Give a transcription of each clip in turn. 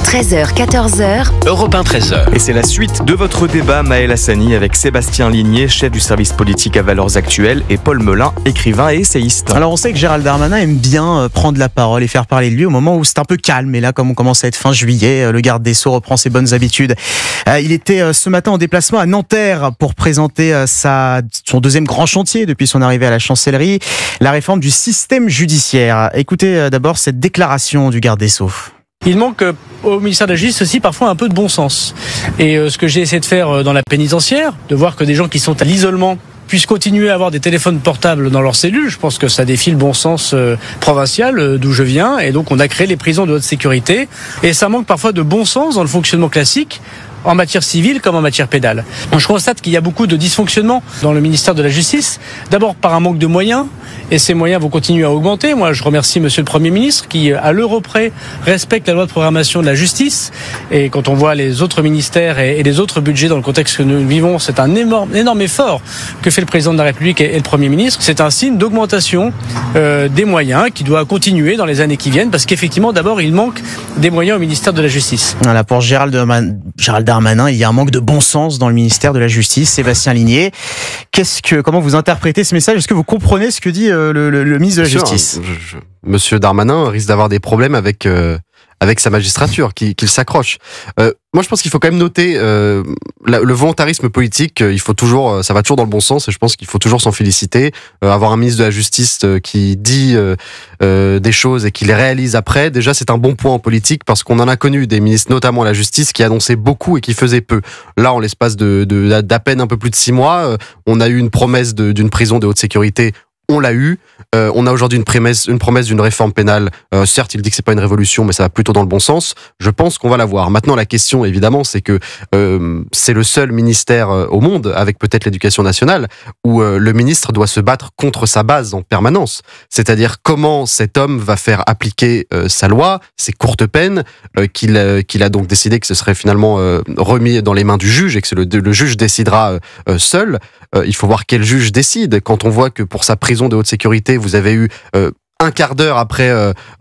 13h, 14h. Europe 1, 13h. Et c'est la suite de votre débat, Maël Hassani, avec Sébastien Ligné, chef du service politique à Valeurs Actuelles, et Paul Melun, écrivain et essayiste. Alors on sait que Gérald Darmanin aime bien prendre la parole et faire parler de lui au moment où c'est un peu calme. Et là, comme on commence à être fin juillet, le garde des Sceaux reprend ses bonnes habitudes. Il était ce matin en déplacement à Nanterre pour présenter son deuxième grand chantier depuis son arrivée à la chancellerie, la réforme du système judiciaire. Écoutez d'abord cette déclaration du garde des Sceaux. Il manque au ministère de la Justice aussi parfois un peu de bon sens. Et ce que j'ai essayé de faire dans la pénitentiaire, de voir que des gens qui sont à l'isolement puissent continuer à avoir des téléphones portables dans leurs cellules, je pense que ça défie le bon sens provincial d'où je viens. Et donc on a créé les prisons de haute sécurité. Et ça manque parfois de bon sens dans le fonctionnement classique, en matière civile comme en matière pénale. Je constate qu'il y a beaucoup de dysfonctionnements dans le ministère de la Justice, d'abord par un manque de moyens, et ces moyens vont continuer à augmenter. Moi, je remercie Monsieur le Premier ministre qui, à l'euro près, respecte la loi de programmation de la justice. Et quand on voit les autres ministères et les autres budgets dans le contexte que nous vivons, c'est un énorme effort que fait le Président de la République et le Premier ministre. C'est un signe d'augmentation des moyens qui doit continuer dans les années qui viennent, parce qu'effectivement, d'abord, il manque des moyens au ministère de la Justice. Voilà, pour Gérald Darmanin, il y a un manque de bon sens dans le ministère de la Justice. Sébastien Ligné, comment vous interprétez ce message? Est-ce que vous comprenez ce que dit le ministre de la Justice? Monsieur Darmanin risque d'avoir des problèmes avec sa magistrature, qu'il s'accroche. Moi, je pense qu'il faut quand même noter le volontarisme politique. Ça va toujours dans le bon sens, et je pense qu'il faut toujours s'en féliciter. Avoir un ministre de la Justice qui dit des choses et qui les réalise après, déjà, c'est un bon point en politique, parce qu'on en a connu des ministres, notamment à la Justice, qui annonçaient beaucoup et qui faisaient peu. Là, en l'espace d'à peine un peu plus de 6 mois, on a eu une promesse d'une prison de haute sécurité. On l'a eu. On a aujourd'hui une promesse d'une réforme pénale. Certes, il dit que c'est pas une révolution, mais ça va plutôt dans le bon sens. Je pense qu'on va l'avoir. Maintenant, la question, évidemment, c'est que c'est le seul ministère au monde, avec peut-être l'éducation nationale, où le ministre doit se battre contre sa base en permanence. C'est-à-dire comment cet homme va faire appliquer sa loi, ses courtes peines, qu'il a donc décidé que ce serait finalement remis dans les mains du juge, et que le juge décidera seul. Il faut voir quel juge décide. Quand on voit que pour sa prison de haute sécurité, vous avez eu un quart d'heure après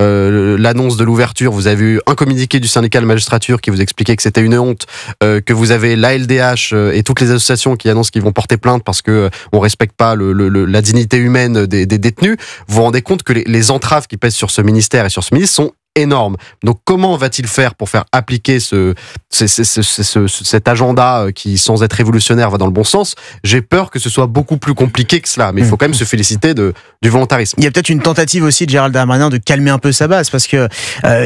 l'annonce de l'ouverture, vous avez eu un communiqué du syndicat de magistrature qui vous expliquait que c'était une honte, que vous avez la LDH et toutes les associations qui annoncent qu'ils vont porter plainte parce que on respecte pas la dignité humaine des détenus. Vous vous rendez compte que les entraves qui pèsent sur ce ministère et sur ce ministre sont énorme. Donc comment va-t-il faire pour faire appliquer cet agenda qui, sans être révolutionnaire, va dans le bon sens? J'ai peur que ce soit beaucoup plus compliqué que cela, mais il faut quand même se féliciter du volontarisme. Il y a peut-être une tentative aussi de Gérald Darmanin de calmer un peu sa base, parce que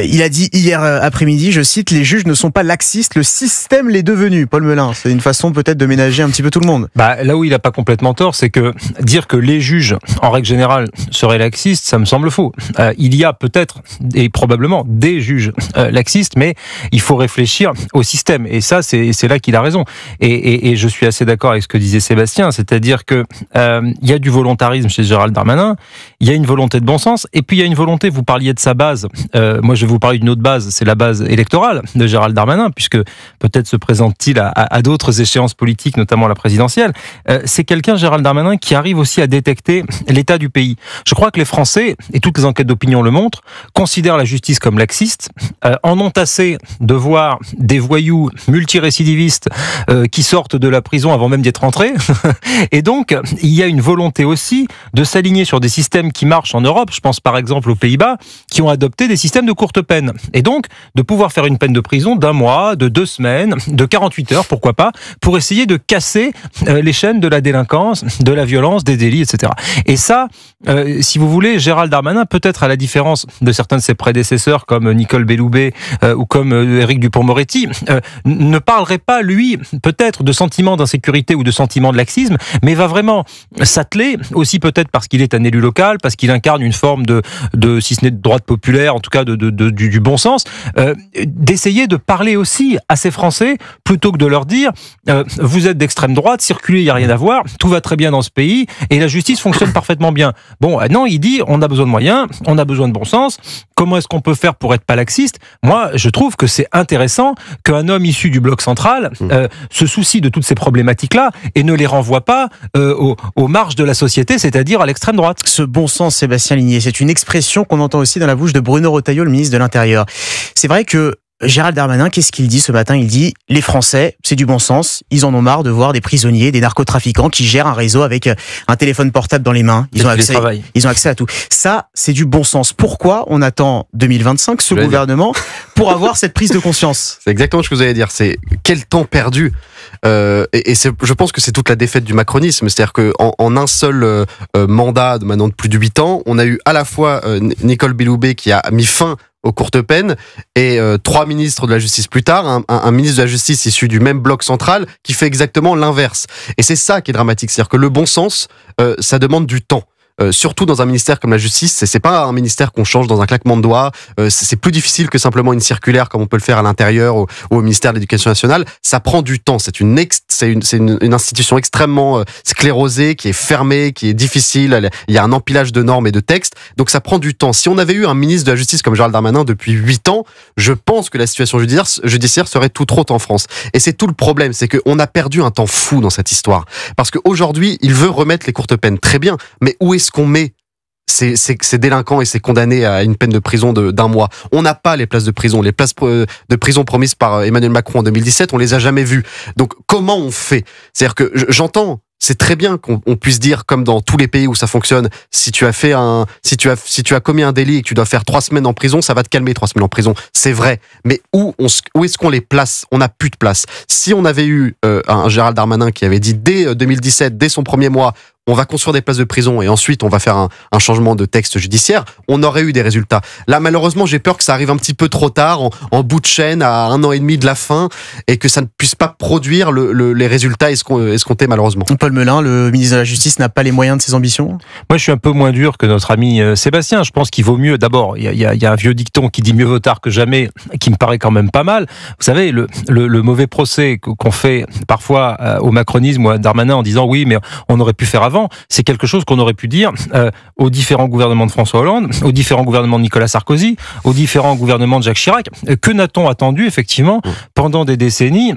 il a dit hier après-midi, je cite, les juges ne sont pas laxistes, le système l'est devenu. Paul Melun, c'est une façon peut-être de ménager un petit peu tout le monde. Là où il n'a pas complètement tort, c'est que dire que les juges, en règle générale, seraient laxistes, ça me semble faux. Il y a peut-être, et probablement, des juges laxistes, mais il faut réfléchir au système. Et ça, c'est là qu'il a raison. Et je suis assez d'accord avec ce que disait Sébastien, c'est-à-dire que il y a du volontarisme chez Gérald Darmanin, il y a une volonté de bon sens, et puis il y a une volonté, vous parliez de sa base, moi je vais vous parler d'une autre base, c'est la base électorale de Gérald Darmanin, puisque peut-être se présente-t-il à d'autres échéances politiques, notamment la présidentielle. C'est quelqu'un, Gérald Darmanin, qui arrive aussi à détecter l'état du pays. Je crois que les Français, et toutes les enquêtes d'opinion le montrent, considèrent la justice comme laxiste, en ont assez de voir des voyous multirécidivistes qui sortent de la prison avant même d'y être rentrés. Et donc, il y a une volonté aussi de s'aligner sur des systèmes qui marchent en Europe. Je pense par exemple aux Pays-Bas, qui ont adopté des systèmes de courte peine. Et donc, de pouvoir faire une peine de prison d'1 mois, de 2 semaines, de 48 heures, pourquoi pas, pour essayer de casser les chaînes de la délinquance, de la violence, des délits, etc. Et ça, si vous voulez, Gérald Darmanin, peut-être à la différence de certains de ses prédécesseurs, comme Nicole Belloubet ou comme Éric Dupond-Moretti, ne parlerait pas, lui, peut-être de sentiment d'insécurité ou de sentiment de laxisme, mais va vraiment s'atteler, aussi peut-être parce qu'il est un élu local, parce qu'il incarne une forme de si ce n'est de droite populaire, en tout cas du bon sens, d'essayer de parler aussi à ces Français, plutôt que de leur dire vous êtes d'extrême droite, circulez, il n'y a rien à voir, tout va très bien dans ce pays, et la justice fonctionne parfaitement bien. Bon, non, il dit on a besoin de moyens, on a besoin de bon sens, comment est-ce qu'on peut faire pour être pas laxiste? Moi, je trouve que c'est intéressant qu'un homme issu du bloc central se soucie de toutes ces problématiques-là et ne les renvoie pas aux marges de la société, c'est-à-dire à l'extrême droite. Ce bon sens, Sébastien Ligné, c'est une expression qu'on entend aussi dans la bouche de Bruno Retailleau, le ministre de l'Intérieur. C'est vrai que Gérald Darmanin, qu'est-ce qu'il dit ce matin? Il dit, les Français, c'est du bon sens, ils en ont marre de voir des prisonniers, des narcotrafiquants qui gèrent un réseau avec un téléphone portable dans les mains. Ils ont accès à tout. Ça, c'est du bon sens. Pourquoi on attend 2025, ce gouvernement, pour avoir cette prise de conscience? C'est exactement ce que vous allez dire. C'est quel temps perdu. Je pense que c'est toute la défaite du macronisme. C'est-à-dire qu'en un seul mandat de maintenant de plus de 8 ans, on a eu à la fois Nicole Belloubet qui a mis fin aux courtes peines et 3 ministres de la justice plus tard, un ministre de la justice issu du même bloc central qui fait exactement l'inverse. Et c'est ça qui est dramatique. C'est-à-dire que le bon sens, ça demande du temps. Surtout dans un ministère comme la justice, c'est pas un ministère qu'on change dans un claquement de doigts. C'est plus difficile que simplement une circulaire comme on peut le faire à l'intérieur ou au ministère de l'Éducation nationale. Ça prend du temps. C'est une institution extrêmement sclérosée, qui est fermée, qui est difficile. Il y a un empilage de normes et de textes, donc ça prend du temps. Si on avait eu un ministre de la Justice comme Gérald Darmanin depuis 8 ans, je pense que la situation judiciaire serait toute autre en France. Et c'est tout le problème, c'est qu'on a perdu un temps fou dans cette histoire. Parce qu'aujourd'hui, il veut remettre les courtes peines. Très bien, mais où est-ce qu'on met ces délinquants et ces condamnés à une peine de prison d'1 mois? On n'a pas les places de prison. Les places de prison promises par Emmanuel Macron en 2017, on les a jamais vues. Donc comment on fait? C'est-à-dire que j'entends, c'est très bien qu'on puisse dire, comme dans tous les pays où ça fonctionne, si tu as commis un délit et que tu dois faire 3 semaines en prison, ça va te calmer 3 semaines en prison. C'est vrai. Mais où est-ce qu'on les place? On n'a plus de place. Si on avait eu un Gérald Darmanin qui avait dit dès 2017, dès son premier mois, on va construire des places de prison et ensuite on va faire un changement de texte judiciaire, on aurait eu des résultats. Là, malheureusement, j'ai peur que ça arrive un petit peu trop tard, en bout de chaîne, à 1 an et demi de la fin, et que ça ne puisse pas produire les résultats escomptés, malheureusement. Paul Melun, le ministre de la Justice, n'a pas les moyens de ses ambitions? Moi, je suis un peu moins dur que notre ami Sébastien. Je pense qu'il vaut mieux. D'abord, il y a un vieux dicton qui dit mieux vaut tard que jamais, qui me paraît quand même pas mal. Vous savez, le mauvais procès qu'on fait parfois au macronisme ou à Darmanin en disant oui, mais on aurait pu faire avant, c'est quelque chose qu'on aurait pu dire aux différents gouvernements de François Hollande, aux différents gouvernements de Nicolas Sarkozy, aux différents gouvernements de Jacques Chirac. Que n'a-t-on attendu, effectivement, pendant des décennies,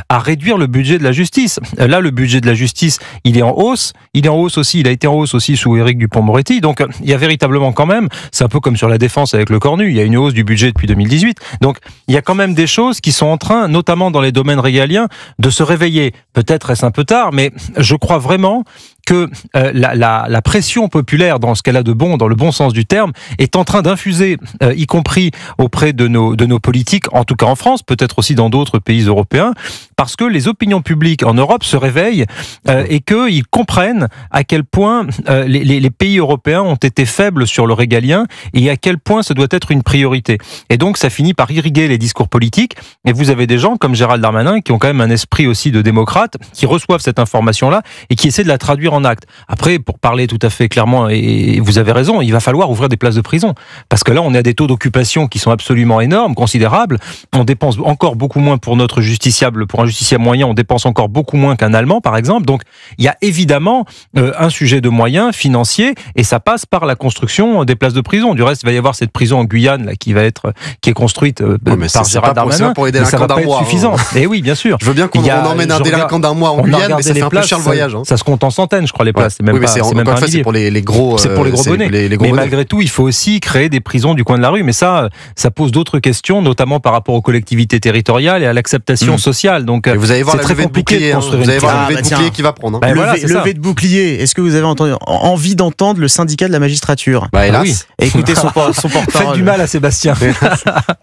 à réduire le budget de la justice? Là, le budget de la justice, il est en hausse. Il est en hausse aussi, il a été en hausse aussi sous Éric Dupond-Moretti. Donc, il y a véritablement quand même, c'est un peu comme sur la défense avec le Cornu, il y a une hausse du budget depuis 2018. Donc, il y a quand même des choses qui sont en train, notamment dans les domaines régaliens, de se réveiller. Peut-être est-ce un peu tard, mais je crois vraiment que la pression populaire, dans ce qu'elle a de bon, dans le bon sens du terme, est en train d'infuser, y compris auprès de nos politiques, en tout cas en France, peut-être aussi dans d'autres pays européens, parce que les opinions publiques en Europe se réveillent et qu'ils comprennent à quel point les pays européens ont été faibles sur le régalien et à quel point ça doit être une priorité. Et donc ça finit par irriguer les discours politiques, et vous avez des gens comme Gérald Darmanin qui ont quand même un esprit aussi de démocrate, qui reçoivent cette information-là et qui essaient de la traduire en acte. Après, pour parler tout à fait clairement, et vous avez raison, il va falloir ouvrir des places de prison. Parce que là, on a des taux d'occupation qui sont absolument énormes, considérables. On dépense encore beaucoup moins pour notre justiciable. Pour un justiciable moyen, on dépense encore beaucoup moins qu'un Allemand, par exemple. Donc, il y a évidemment un sujet de moyens financiers, et ça passe par la construction des places de prison. Du reste, il va y avoir cette prison en Guyane là, qui est construite par Gérald Darmanin. Pour les délinquants d'un mois, suffisant. Et oui, bien sûr. Je veux bien qu'on emmène un délinquant d'un mois en Guyane, mais ça fait un peu cher le voyage. Ça se compte en centaines, je crois, les places. C'est même pas un millier. C'est pour les gros. C'est pour les gros bonnets. Mais malgré tout, il faut aussi créer des prisons du coin de la rue. Mais ça pose d'autres questions, notamment par rapport aux collectivités territoriales et à l'acceptation sociale. Donc, vous allez voir c'est très compliqué de construire vous allez voir le lever de bouclier qui va prendre. Lever de bouclier. Est-ce que vous avez envie d'entendre le syndicat de la magistrature? Hélas. Oui. Écoutez son porte-parole. Faites du mal à Sébastien.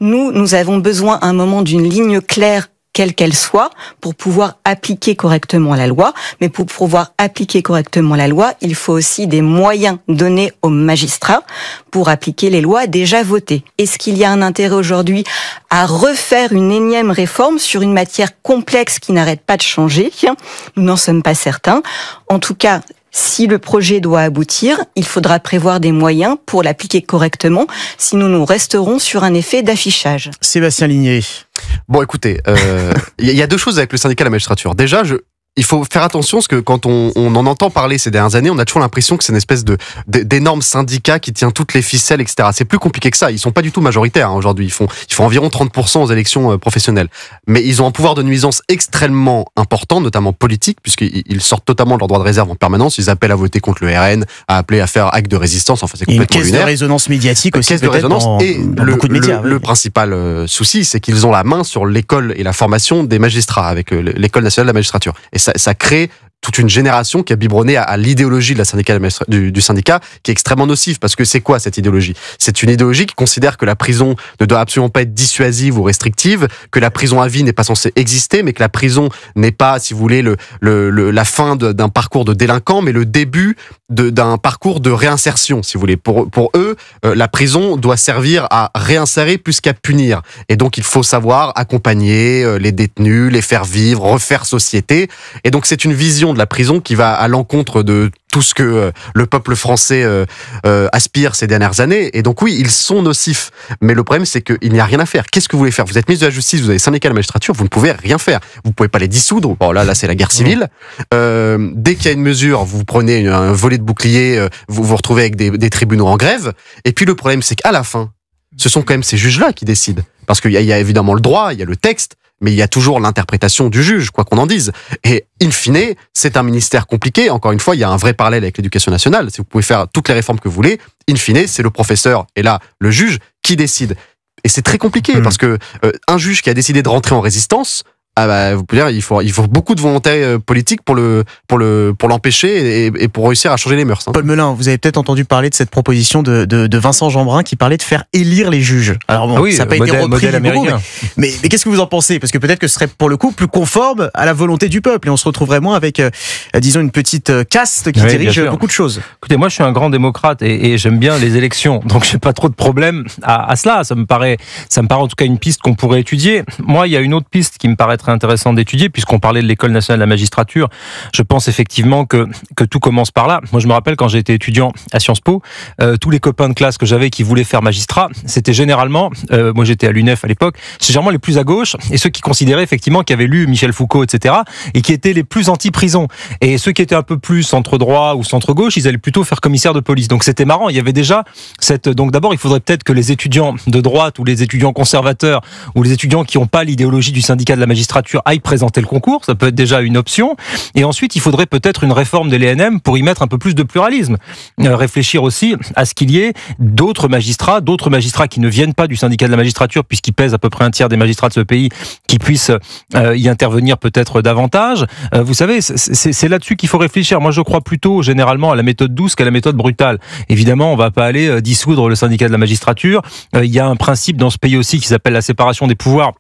Nous avons besoin à un moment d'une ligne claire, quelle qu'elle soit, pour pouvoir appliquer correctement la loi. Mais pour pouvoir appliquer correctement la loi, il faut aussi des moyens donnés aux magistrats pour appliquer les lois déjà votées. Est-ce qu'il y a un intérêt aujourd'hui à refaire une énième réforme sur une matière complexe qui n'arrête pas de changer? Nous n'en sommes pas certains. En tout cas, si le projet doit aboutir, il faudra prévoir des moyens pour l'appliquer correctement, sinon nous resterons sur un effet d'affichage. Sébastien Ligné. Bon, écoutez, il y a 2 choses avec le syndicat de la magistrature. Déjà, il faut faire attention parce que quand on en entend parler ces dernières années, on a toujours l'impression que c'est une espèce d'énorme syndicat qui tient toutes les ficelles, etc. C'est plus compliqué que ça. Ils sont pas du tout majoritaires aujourd'hui. Ils font environ 30% aux élections professionnelles. Mais ils ont un pouvoir de nuisance extrêmement important, notamment politique, puisqu'ils sortent totalement de leur droit de réserve en permanence. Ils appellent à voter contre le RN, à appeler à faire acte de résistance. Enfin, c'est complètement lunaire. Une caisse de résonance médiatique aussi, caisse de résonance. Et beaucoup de médias. Le principal souci, c'est qu'ils ont la main sur l'école et la formation des magistrats avec l'école nationale de la magistrature. Et ça crée toute une génération qui a biberonné à l'idéologie de la du syndicat, qui est extrêmement nocive. Parce que c'est quoi cette idéologie? C'est une idéologie qui considère que la prison ne doit absolument pas être dissuasive ou restrictive, que la prison à vie n'est pas censée exister, mais que la prison n'est pas, si vous voulez, la fin d'un parcours de délinquant, mais le début d'un parcours de réinsertion, si vous voulez. Pour eux, la prison doit servir à réinsérer plus qu'à punir. Et donc, il faut savoir accompagner les détenus, les faire vivre, refaire société. Et donc, c'est une vision de la prison qui va à l'encontre de tout ce que le peuple français aspire ces dernières années. Et donc oui, ils sont nocifs. Mais le problème, c'est qu'il n'y a rien à faire. Qu'est-ce que vous voulez faire? Vous êtes ministre de la Justice, vous avez syndicat de la magistrature, vous ne pouvez rien faire. Vous ne pouvez pas les dissoudre. Bon, là c'est la guerre civile. Dès qu'il y a une mesure, vous prenez un volet de bouclier, vous vous retrouvez avec des tribunaux en grève. Et puis le problème, c'est qu'à la fin, ce sont quand même ces juges-là qui décident. Parce qu'il y a évidemment le droit, il y a le texte, mais il y a toujours l'interprétation du juge, quoi qu'on en dise. Et in fine, c'est un ministère compliqué. Encore une fois, il y a un vrai parallèle avec l'éducation nationale. Si vous pouvez faire toutes les réformes que vous voulez, in fine, c'est le professeur et là, le juge qui décide. Et c'est très compliqué parce que un juge qui a décidé de rentrer en résistance, vous pouvez dire, il faut beaucoup de volonté politique pour l'empêcher et pour réussir à changer les mœurs. Paul Melun, vous avez peut-être entendu parler de cette proposition de Vincent Jeanbrun qui parlait de faire élire les juges. Alors bon, ça n'a pas été repris du beaucoup, mais qu'est-ce que vous en pensez? Parce que peut-être que ce serait pour le coup plus conforme à la volonté du peuple et on se retrouverait moins avec, disons, une petite caste qui dirige beaucoup de choses. Écoutez, moi je suis un grand démocrate et j'aime bien les élections, donc j'ai pas trop de problème à cela. Ça me paraît en tout cas une piste qu'on pourrait étudier. Moi, il y a une autre piste qui me paraît très intéressant d'étudier, puisqu'on parlait de l'école nationale de la magistrature. Je pense effectivement que tout commence par là. Moi, je me rappelle quand j'étais étudiant à Sciences Po, tous les copains de classe que j'avais qui voulaient faire magistrat, c'était généralement, moi j'étais à l'UNEF à l'époque, c'est généralement les plus à gauche et ceux qui considéraient effectivement qui avaient lu Michel Foucault, etc. et qui étaient les plus anti-prison. Et ceux qui étaient un peu plus centre-droit ou centre-gauche, ils allaient plutôt faire commissaire de police. Donc c'était marrant. Il y avait déjà donc d'abord, il faudrait peut-être que les étudiants de droite ou les étudiants conservateurs ou les étudiants qui n'ont pas l'idéologie du syndicat de la magistrature aillent présenter le concours, ça peut être déjà une option. Et ensuite, il faudrait peut-être une réforme de l'ENM pour y mettre un peu plus de pluralisme. Réfléchir aussi à ce qu'il y ait d'autres magistrats qui ne viennent pas du syndicat de la magistrature, puisqu'ils pèsent à peu près un tiers des magistrats de ce pays, qui puissent y intervenir peut-être davantage. Vous savez, c'est là-dessus qu'il faut réfléchir. Moi, je crois plutôt généralement à la méthode douce qu'à la méthode brutale. Évidemment, on va pas aller dissoudre le syndicat de la magistrature. Il y a un principe dans ce pays aussi qui s'appelle la séparation des pouvoirs.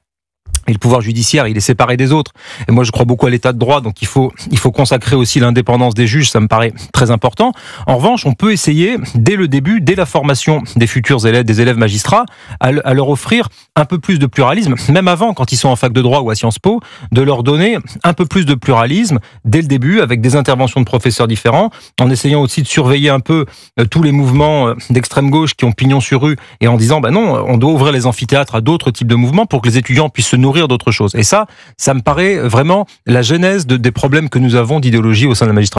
Et le pouvoir judiciaire, il est séparé des autres. Et moi, je crois beaucoup à l'état de droit, donc il faut consacrer aussi l'indépendance des juges, ça me paraît très important. En revanche, on peut essayer, dès le début, dès la formation des futurs élèves, des élèves magistrats, à leur offrir un peu plus de pluralisme, même avant, quand ils sont en fac de droit ou à Sciences Po, de leur donner un peu plus de pluralisme dès le début, avec des interventions de professeurs différents, en essayant aussi de surveiller un peu tous les mouvements d'extrême gauche qui ont pignon sur rue, et en disant, non, on doit ouvrir les amphithéâtres à d'autres types de mouvements pour que les étudiants puissent se nourrir d'autres choses. Et ça me paraît vraiment la genèse des problèmes que nous avons d'idéologie au sein de la magistrature.